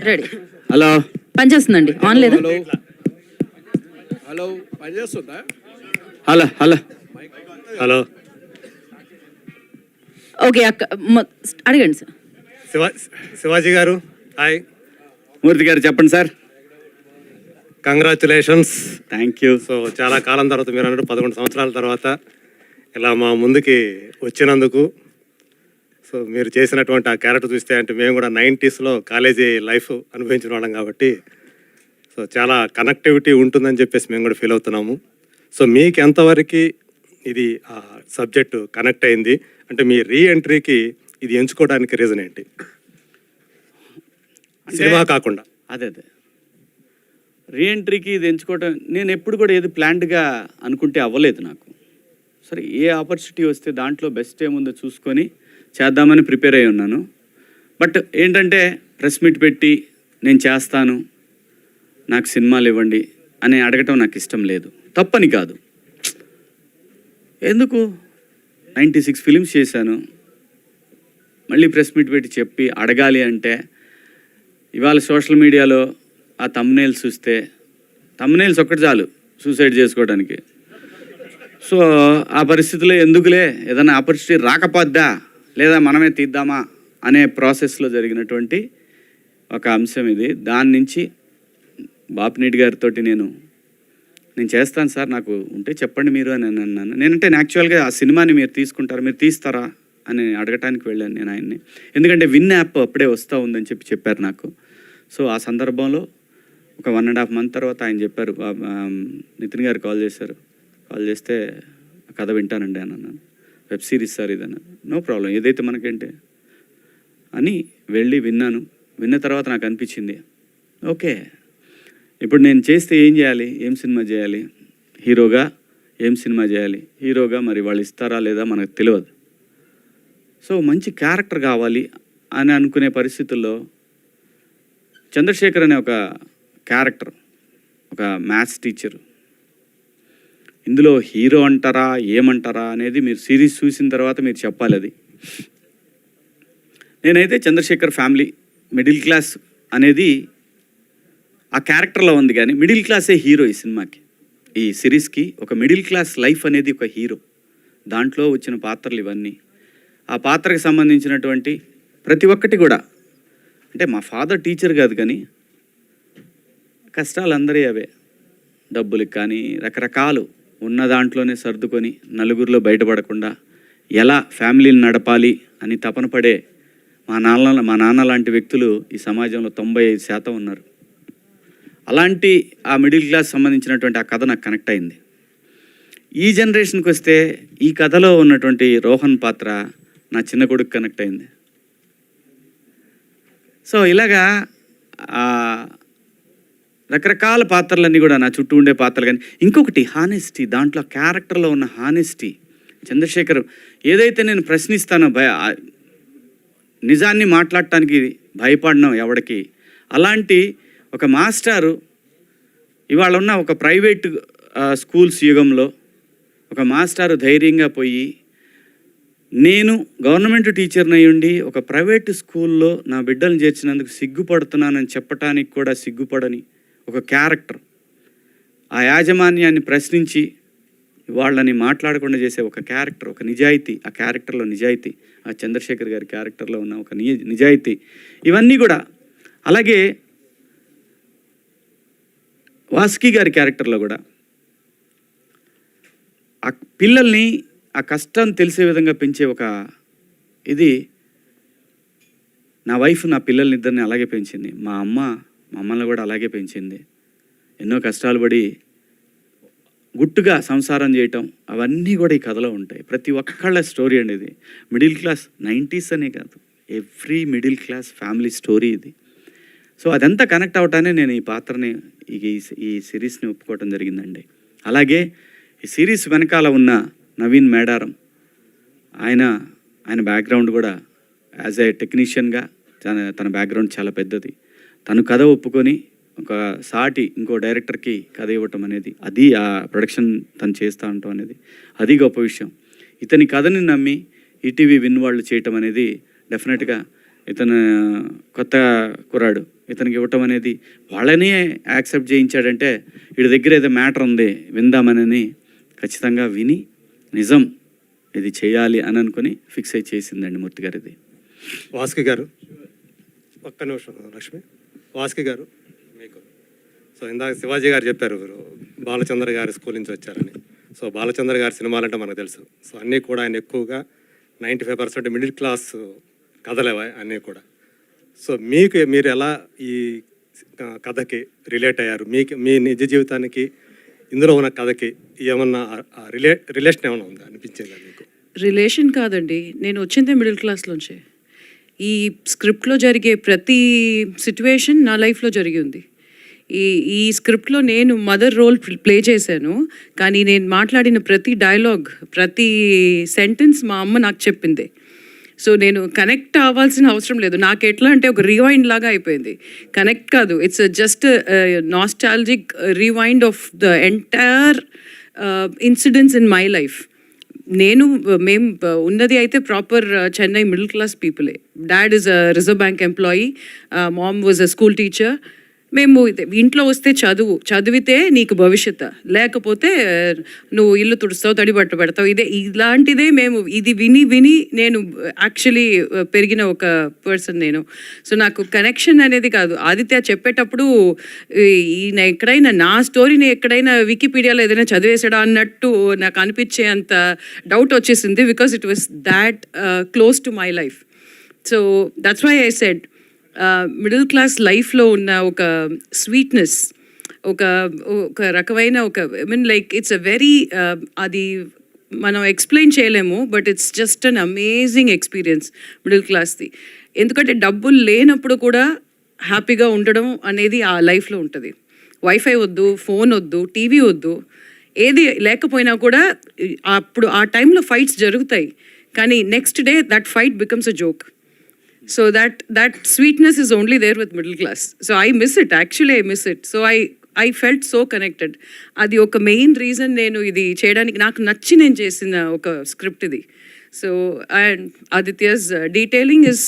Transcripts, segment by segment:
Ready. Hello పనిచేస్తుందండి. On లేదా? Hello పనిచేస్తుందా? హలో హలో హలో ఓకే అక్క అడగండి సార్. శివాజీ గారు హాయ్. మూర్తి గారు చెప్పండి sir. Congratulations. Thank you. So చాలా కాలం తర్వాత మీరు అన్నట్టు 11 సంవత్సరాల తర్వాత ఇలా మా ముందుకి వచ్చినందుకు, సో మీరు చేసినటువంటి ఆ క్యారెక్టర్ చూస్తే అంటే మేము కూడా 90స్లో కాలేజీ లైఫ్ అనుభవించిన వాళ్ళం కాబట్టి సో చాలా కనెక్టివిటీ ఉంటుందని చెప్పేసి మేము కూడా ఫీల్ అవుతున్నాము. సో మీకు ఎంతవరకు ఇది ఆ సబ్జెక్టు కనెక్ట్ అయింది, అంటే మీ రీఎంట్రీకి ఇది ఎంచుకోవడానికి రీజన్ ఏంటి? సినిమా కాకుండా. అదే రీఎంట్రీకి ఇది ఎంచుకోవటం, నేను ఎప్పుడు కూడా ఏది ప్లాన్డ్గా అనుకుంటే అవ్వలేదు నాకు. సరే ఏ ఆపర్చునిటీ వస్తే దాంట్లో బెస్ట్ ఏముందో చూసుకొని చేద్దామని ప్రిపేర్ అయి ఉన్నాను. బట్ ఏంటంటే ప్రెస్ మీట్ పెట్టి నేను చేస్తాను, నాకు సినిమాలు ఇవ్వండి అని అడగటం నాకు ఇష్టం లేదు. తప్పని కాదు, ఎందుకు 96 ఫిలిమ్స్ చేశాను, మళ్ళీ ప్రెస్ మీట్ పెట్టి చెప్పి అడగాలి అంటే ఇవాళ సోషల్ మీడియాలో ఆ తమ్నేల్స్ చూస్తే తమ్నేల్స్ ఒక్కటి చాలు సూసైడ్ చేసుకోవడానికి. సో ఆ పరిస్థితిలో ఎందుకులే, ఏదైనా ఆపర్చునిటీ రాకపోద్దా లేదా మనమే తీద్దామా అనే ప్రాసెస్లో జరిగినటువంటి ఒక అంశం ఇది. దాని నుంచి బాపినీటి గారితో నేను చేస్తాను సార్, నాకు ఉంటే చెప్పండి మీరు అని అన్నాను. నేనంటే యాక్చువల్గా ఆ సినిమాని మీరు తీసుకుంటారా, మీరు తీస్తారా అని అడగటానికి వెళ్ళాను నేను ఆయన్ని. ఎందుకంటే విన్ యాప్ అప్పుడే వస్తూ ఉందని చెప్పారు నాకు. సో ఆ సందర్భంలో ఒక 1.5 month తర్వాత ఆయన చెప్పారు, నితిన్ గారు కాల్ చేశారు. కాల్ చేస్తే కథ వింటానండి అని అన్నాను. వెబ్ సిరీస్ సార్ ఇది అన్నారు. నో ప్రాబ్లం, ఏదైతే మనకేంటి అని వెళ్ళి విన్నాను. విన్న తర్వాత నాకు అనిపించింది, ఓకే ఇప్పుడు నేను చేస్తే ఏం చేయాలి, ఏం సినిమా చేయాలి, హీరోగా ఏం సినిమా చేయాలి, హీరోగా మరి వాళ్ళు ఇస్తారా లేదా మనకు తెలియదు. సో మంచి క్యారెక్టర్ కావాలి అని అనుకునే పరిస్థితుల్లో చంద్రశేఖర్ అనే ఒక క్యారెక్టర్, ఒక మ్యాథ్స్ టీచర్, ఇందులో హీరో అంటారా ఏమంటారా అనేది మీరు సిరీస్ చూసిన తర్వాత మీరు చెప్పాలి. అది నేనైతే చంద్రశేఖర్ ఫ్యామిలీ మిడిల్ క్లాస్ అనేది ఆ క్యారెక్టర్లో ఉంది, కానీ మిడిల్ క్లాసే హీరో ఈ సినిమాకి, ఈ సిరీస్కి. ఒక మిడిల్ క్లాస్ లైఫ్ అనేది ఒక హీరో. దాంట్లో వచ్చిన పాత్రలు ఇవన్నీ, ఆ పాత్రకు సంబంధించినటువంటి ప్రతి ఒక్కటి కూడా, అంటే మా ఫాదర్ టీచర్ కాదు కానీ కష్టాలు అందరి అవే, డబ్బులకి కానీ రకరకాలు ఉన్న దాంట్లోనే సర్దుకొని నలుగురిలో బయటపడకుండా ఎలా ఫ్యామిలీని నడపాలి అని తపన పడే మా నాన్న లాంటి వ్యక్తులు ఈ సమాజంలో 95% ఉన్నారు. అలాంటి ఆ మిడిల్ క్లాస్ సంబంధించినటువంటి ఆ కథ నాకు కనెక్ట్ అయింది. ఈ జనరేషన్కి వస్తే ఈ కథలో ఉన్నటువంటి రోహన్ పాత్ర నా చిన్న కొడుకు కనెక్ట్ అయింది. సో ఇలాగా రకరకాల పాత్రలన్నీ కూడా నా చుట్టూ ఉండే పాత్రలు. కానీ ఇంకొకటి హానెస్టీ, దాంట్లో క్యారెక్టర్లో ఉన్న హానెస్టీ. చంద్రశేఖర్ ఏదైతే నేను ప్రశ్నిస్తానో నిజాన్ని మాట్లాడటానికి భయపడినా ఎవడికి, అలాంటి ఒక మాస్టారు ఇవాళ ఉన్న ఒక ప్రైవేట్ స్కూల్స్ యుగంలో ఒక మాస్టారు ధైర్యంగా పోయి, నేను గవర్నమెంట్ టీచర్ని అయ్యుండి ఒక ప్రైవేట్ స్కూల్లో నా బిడ్డలను చేర్చినందుకు సిగ్గుపడుతున్నానని చెప్పటానికి కూడా సిగ్గుపడని ఒక క్యారెక్టర్, ఆ యాజమాన్యాన్ని ప్రశ్నించి వాళ్ళని మాట్లాడకుండా చేసే ఒక క్యారెక్టర్, ఒక నిజాయితీ, ఆ క్యారెక్టర్లో నిజాయితీ, ఆ చంద్రశేఖర్ గారి క్యారెక్టర్లో ఉన్న ఒక నిజాయితీ, ఇవన్నీ కూడా. అలాగే వాసుకి గారి క్యారెక్టర్లో కూడా ఆ పిల్లల్ని ఆ కష్టం తెలిసే విధంగా పెంచే ఒక ఇది. నా వైఫ్ నా పిల్లల్ని ఇద్దరిని అలాగే పెంచింది, మా అమ్మ మమ్మల్ని కూడా అలాగే పెంచింది. ఎన్నో కష్టాలు పడి గుట్టుగా సంసారం చేయటం, అవన్నీ కూడా ఈ కథలో ఉంటాయి. ప్రతి ఒక్కళ్ళ స్టోరీ అండి ఇది. మిడిల్ క్లాస్ 90s అనే కాదు, every middle class family story ఇది. సో అదంతా కనెక్ట్ అవటానే నేను ఈ పాత్రని ఈ సిరీస్ని ఒప్పుకోవటం జరిగిందండి. అలాగే ఈ సిరీస్ వెనకాల ఉన్న నవీన్ మేడారం, ఆయన బ్యాక్గ్రౌండ్ కూడా యాజ్ ఏ టెక్నీషియన్గా తన బ్యాక్గ్రౌండ్ చాలా పెద్దది. తను కథ ఒప్పుకొని ఒక సాటి ఇంకో డైరెక్టర్కి కథ ఇవ్వటం అనేది, అది ఆ ప్రొడక్షన్ తను చేస్తూ ఉండటం అనేది అది గొప్ప విషయం. ఇతని కథని నమ్మి ఈటీవీ విన్ వాళ్ళు చేయటం అనేది డెఫినెట్గా ఇతను కొత్త కుర్రాడు, ఇతనికి ఇవ్వటం అనేది వాళ్ళనే యాక్సెప్ట్ చేయించాడంటే వీడి దగ్గర ఏదో మ్యాటర్ ఉంది విందామనని ఖచ్చితంగా విని నిజం ఇది చేయాలి అని అనుకుని ఫిక్స్ అయి చేసిందండి మూర్తి గారు ఇది. వాసుకి గారు ఒక్క నిమిషం లక్ష్మి. వాసుకి గారు మీకు సో ఇందాక శివాజీ గారు చెప్పారు బాలచంద్ర గారి స్కూల్ నుంచి వచ్చారని. సో బాలచంద్ర గారి సినిమాలంటే మనకు తెలుసు. సో అన్నీ కూడా ఆయన ఎక్కువగా 95% మిడిల్ క్లాస్ కథలేవా అన్నీ కూడా. సో మీరు ఎలా ఈ కథకి రిలేట్ అయ్యారు? మీ నిజ జీవితానికి ఇందులో ఉన్న కథకి ఏమన్నా రిలేషన్ ఏమైనా ఉందా అనిపించిందా మీకు? రిలేషన్ కాదండి, నేను వచ్చిందే మిడిల్ క్లాస్లోంచే. ఈ స్క్రిప్ట్లో జరిగే ప్రతి సిట్యువేషన్ నా లైఫ్లో జరిగి ఉంది. ఈ స్క్రిప్ట్లో నేను మదర్ రోల్ ప్లే చేశాను, కానీ నేను మాట్లాడిన ప్రతి డైలాగ్, ప్రతి సెంటెన్స్ మా అమ్మ నాకు చెప్పింది. సో నేను కనెక్ట్ అవ్వాల్సిన అవసరం లేదు. నాకు ఎట్లా అంటే ఒక రివైండ్ లాగా అయిపోయింది. కనెక్ట్ కాదు, it's just nostalgic rewind of the entire incidents in my life. మేము ఉన్నది అయితే ప్రాపర్ చెన్నై మిడిల్ క్లాస్ పీపులే. Dad is a reserve bank employee, mom was a school teacher. మేము ఇంట్లో వస్తే చదివితే నీకు భవిష్యత్తు, లేకపోతే నువ్వు ఇల్లు తుడుస్తావు, తడి బట్ట పెడతావు, ఇలాంటిదే మేము ఇది విని నేను యాక్చువల్లీ పెరిగిన ఒక పర్సన్ నేను. సో నాకు కనెక్షన్ అనేది కాదు. ఆదిత్య చెప్పేటప్పుడు ఈయన ఎక్కడైనా నా స్టోరీని ఎక్కడైనా వికీపీడియాలో ఏదైనా చదివేసాడా అన్నట్టు నాకు అనిపించే అంత డౌట్ వచ్చేసింది, because it was that close to my life. So that's why I said middle class లైఫ్లో ఉన్న ఒక స్వీట్నెస్, ఒక రకమైన లైక్ ఇట్స్ అ వెరీ అది మనం ఎక్స్ప్లెయిన్ చేయలేము, but it's just an amazing experience middle క్లాస్ది. ఎందుకంటే డబ్బులు లేనప్పుడు కూడా హ్యాపీగా ఉండడం అనేది ఆ లైఫ్లో ఉంటుంది. వైఫై వద్దు, ఫోన్ వద్దు, టీవీ వద్దు, ఏది లేకపోయినా కూడా అప్పుడు ఆ టైంలో ఫైట్స్ జరుగుతాయి, కానీ next day that fight becomes a joke. So that sweetness is only there with middle class. So I miss it. Actually, I miss it. So I felt so connected. అది ఒక మెయిన్ రీజన్ నేను ఇది చేయడానికి, నాకు నచ్చి నేను చేసిన ఒక స్క్రిప్ట్ ఇది. So and Aditya's detailing is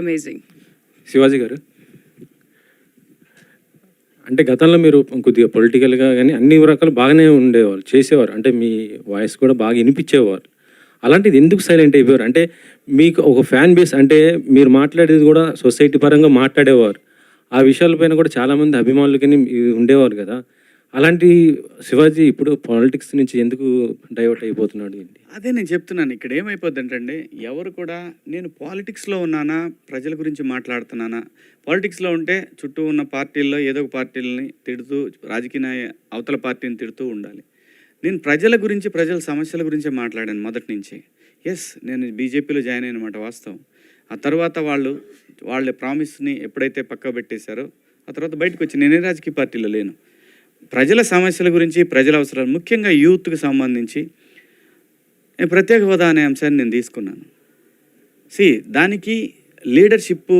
amazing. Shivaji గారు, అంటే గతంలో మీరు కొద్దిగా పొలిటికల్గా కానీ అన్ని రకాలు బాగానే ఉండేవారు, చేసేవారు, అంటే మీ వాయిస్ కూడా బాగా వినిపించేవారు. అలాంటిది ఎందుకు సైలెంట్ అయిపోయారు? అంటే మీకు ఒక ఫ్యాన్ బేస్, అంటే మీరు మాట్లాడేది కూడా సొసైటీ పరంగా మాట్లాడేవారు, ఆ విషయాలపైన కూడా చాలామంది అభిమానులకి ఉండేవారు కదా. అలాంటి శివాజీ ఇప్పుడు పాలిటిక్స్ నుంచి ఎందుకు డైవర్ట్ అయిపోతున్నాడు? అదే నేను చెప్తున్నాను. ఇక్కడ ఏమైపోద్దంటే ఎవరు కూడా నేను పాలిటిక్స్లో ఉన్నానా, ప్రజల గురించి మాట్లాడుతున్నానా, పాలిటిక్స్లో ఉంటే చుట్టూ ఉన్న పార్టీల్లో ఏదో ఒక పార్టీలని తిడుతూ, రాజకీయ అవతల పార్టీని తిడుతూ ఉండాలి. నేను ప్రజల గురించి, ప్రజల సమస్యల గురించే మాట్లాడాను మొదటి నుంచి. ఎస్, నేను బీజేపీలో జాయిన్ అయినమాట వాస్తవం. ఆ తర్వాత వాళ్ళ ప్రామిస్ని ఎప్పుడైతే పక్క పెట్టేశారో ఆ తర్వాత బయటకు వచ్చి నేనే రాజకీయ పార్టీలో లేను. ప్రజల సమస్యల గురించి, ప్రజల అవసరాలు, ముఖ్యంగా యూత్కి సంబంధించి నేను ప్రత్యేక హోదా అనే అంశాన్ని నేను తీసుకున్నాను. దానికి లీడర్షిప్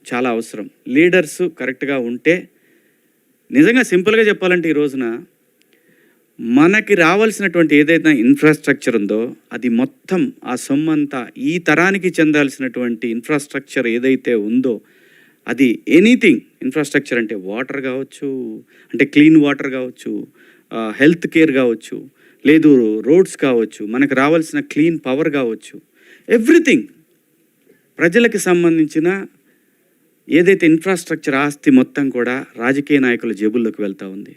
చాలా అవసరం. లీడర్స్ కరెక్ట్గా ఉంటే, నిజంగా సింపుల్గా చెప్పాలంటే ఈ రోజున మనకి రావాల్సినటువంటి ఏదైతే ఇన్ఫ్రాస్ట్రక్చర్ ఉందో అది మొత్తం, ఆ సొమ్మంతా ఈ తరానికి చెందాల్సినటువంటి ఇన్ఫ్రాస్ట్రక్చర్ ఏదైతే ఉందో అది ఎనీథింగ్ ఇన్ఫ్రాస్ట్రక్చర్ అంటే వాటర్ కావచ్చు, అంటే క్లీన్ వాటర్ కావచ్చు, హెల్త్ కేర్ కావచ్చు, లేదు రోడ్స్ కావచ్చు, మనకు రావాల్సిన క్లీన్ పవర్ కావచ్చు, ఎవ్రీథింగ్ ప్రజలకు సంబంధించిన ఏదైతే ఇన్ఫ్రాస్ట్రక్చర్ ఆస్తి మొత్తం కూడా రాజకీయ నాయకుల జేబుల్లోకి వెళ్తూ ఉంది.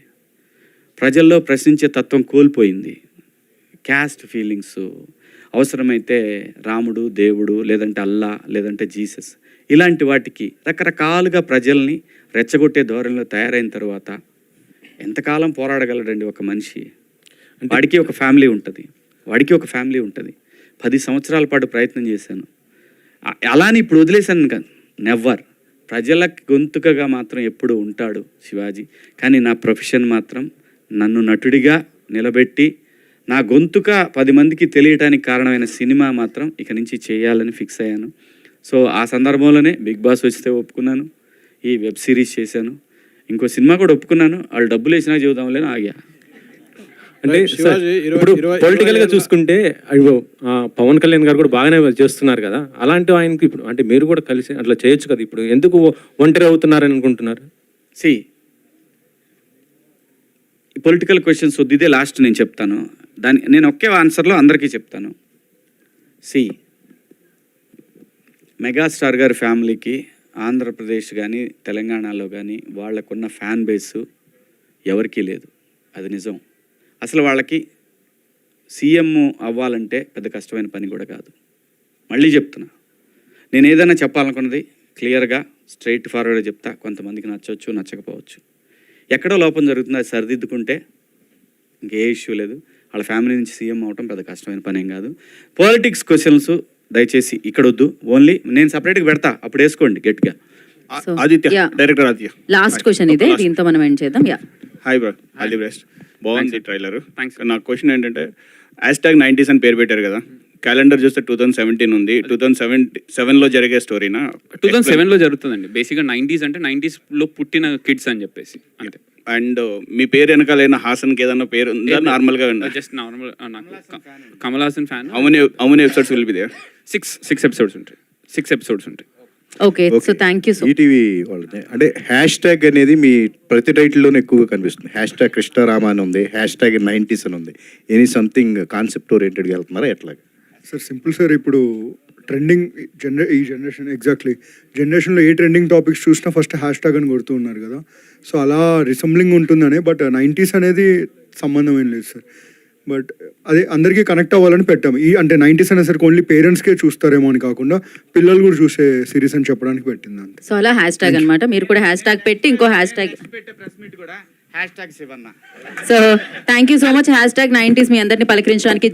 ప్రజల్లో ప్రశ్నించే తత్వం కోల్పోయింది. క్యాస్ట్ ఫీలింగ్స్, అవసరమైతే రాముడు, దేవుడు, లేదంటే అల్లా, లేదంటే జీసస్, ఇలాంటి వాటికి రకరకాలుగా ప్రజల్ని రెచ్చగొట్టే ధోరణిలో తయారైన తర్వాత ఎంతకాలం పోరాడగలడండి ఒక మనిషి? వాడికి ఒక ఫ్యామిలీ ఉంటుంది. 10 సంవత్సరాల పాటు ప్రయత్నం చేశాను. అలానే ఇప్పుడు వదిలేశాను కాదు, నెవర్. ప్రజల గొంతుకగా మాత్రం ఎప్పుడు ఉంటాడు శివాజీ. కానీ నా ప్రొఫెషన్ మాత్రం నన్ను నటుడిగా నిలబెట్టి నా గొంతుక 10 మందికి తెలియటానికి కారణమైన సినిమా మాత్రం ఇక నుంచి చేయాలని ఫిక్స్ అయ్యాను. సో ఆ సందర్భంలోనే బిగ్ బాస్ వస్తే ఒప్పుకున్నాను, ఈ వెబ్ సిరీస్ చేశాను, ఇంకో సినిమా కూడా ఒప్పుకున్నాను. వాళ్ళు డబ్బులు వేసినా చూద్దాంలేని ఆగా. అంటే Right, సార్, శివాజీ, ఇప్పుడు 20 పొలిటికల్ గా చూసుకుంటే అయ్యో పవన్ కళ్యాణ్ గారు కూడా బాగానే చేస్తున్నారు కదా, అలాంటి ఆయనకి ఇప్పుడు అంటే మీరు కూడా కలిసి అట్లా చేయొచ్చు కదా, ఇప్పుడు ఎందుకు ఒంటరి అవుతున్నారని అనుకుంటున్నారు? సి పొలిటికల్ క్వశ్చన్స్ వద్దు, ఇదే లాస్ట్ నేను చెప్తాను. నేను ఒకే ఆన్సర్లో అందరికీ చెప్తాను. సి మెగాస్టార్ గారి ఫ్యామిలీకి ఆంధ్రప్రదేశ్ కానీ తెలంగాణలో కానీ వాళ్ళకున్న ఫ్యాన్ బేసు ఎవరికీ లేదు, అది నిజం. అసలు వాళ్ళకి సీఎం అవ్వాలంటే పెద్ద కష్టమైన పని కూడా కాదు. మళ్ళీ చెప్తున్నా, నేను ఏదైనా చెప్పాలనుకున్నది క్లియర్గా స్ట్రైట్ ఫార్వర్డ్గా చెప్తా. కొంతమందికి నచ్చవచ్చు, నచ్చకపోవచ్చు. ఎక్కడో లోపం జరుగుతుంది, అది సరిదిద్దుకుంటే ఇంకే ఇష్యూ లేదు. వాళ్ళ ఫ్యామిలీ నుంచి సీఎం అవటం పెద్ద కష్టమైన పని ఏం కాదు. పాలిటిక్స్ క్వశ్చన్స్ దయచేసి ఇక్కడ వద్దు, ఓన్లీ నేను సపరేట్గా పెడతా, అప్పుడు వేసుకోండి గట్టిగా. So, Aditya, yeah. Director Aditya. Last question ఇదే, దీంతో మనం ఎండ్ చేద్దాం. Yeah, hi bro, all the best. బాగుంది ట్రైలర్. నా క్వశ్చన్ ఏంటంటే, #90s అని పేరు పెట్టారు కదా, క్యాలెండర్ చూస్తే 2017 ఉంది. 2007లో జరిగే స్టోరీనా? 2007లో జరుగుతుందండి. బేసిక్గా 90s అంటే 90s లో పుట్టిన కిడ్స్ అని చెప్పేసి అంతే. అండ్ మీ పేరు వెనకాలైన హాసన్కి ఏదైనా పేరు ఉందా? నార్మల్గా జస్ట్ నార్మల్, నాకు కమల్ హాసన్ ఫ్యాన్. అవును episodes will be there. 6 episodes ఉంటాయి. 6 ఎపిసోడ్స్ ఉంటాయి. Okay. So thank you so ETV వాళ్ళది అంటే #, అనేది మీ ప్రతి టైటిల్లోనే ఎక్కువగా కనిపిస్తుంది. #కృష్ణారామ అని ఉంది, #90s అని ఉంది. ఎనీ సంథింగ్ కాన్సెప్ట్ ఓరియంటెడ్గా వెళ్తున్నారా ఎట్లా? సార్ సింపుల్ సార్, ఇప్పుడు ట్రెండింగ్ ఈ జనరేషన్ ఎగ్జాక్ట్లీ జనరేషన్లో ఏ ట్రెండింగ్ టాపిక్స్ చూసినా ఫస్ట్ #, అని కొడుతూ ఉన్నారు కదా. సో అలా రిసెంబ్లింగ్ ఉంటుందనే, బట్ 90s అనేది సంబంధం ఏం లేదు సార్. బట్ అదే అందరికీ కనెక్ట్ అవ్వాలని పెట్టాము. అంటే 90s అనేసరికి ఓన్లీ పేరెంట్స్కే చూస్తారేమో అని కాకుండా పిల్లలు కూడా చూసే సిరీస్ అని చెప్పడానికి పెట్టింది అంతే. సో అలా #, అనమాట. మీరు కూడా #, పెట్టి ఇంకో #. పెట్టే ప్రెస్ మీట్ కూడా #శివన్న. So thank you so much. #90s మీ అందరిని పలకరించడానికి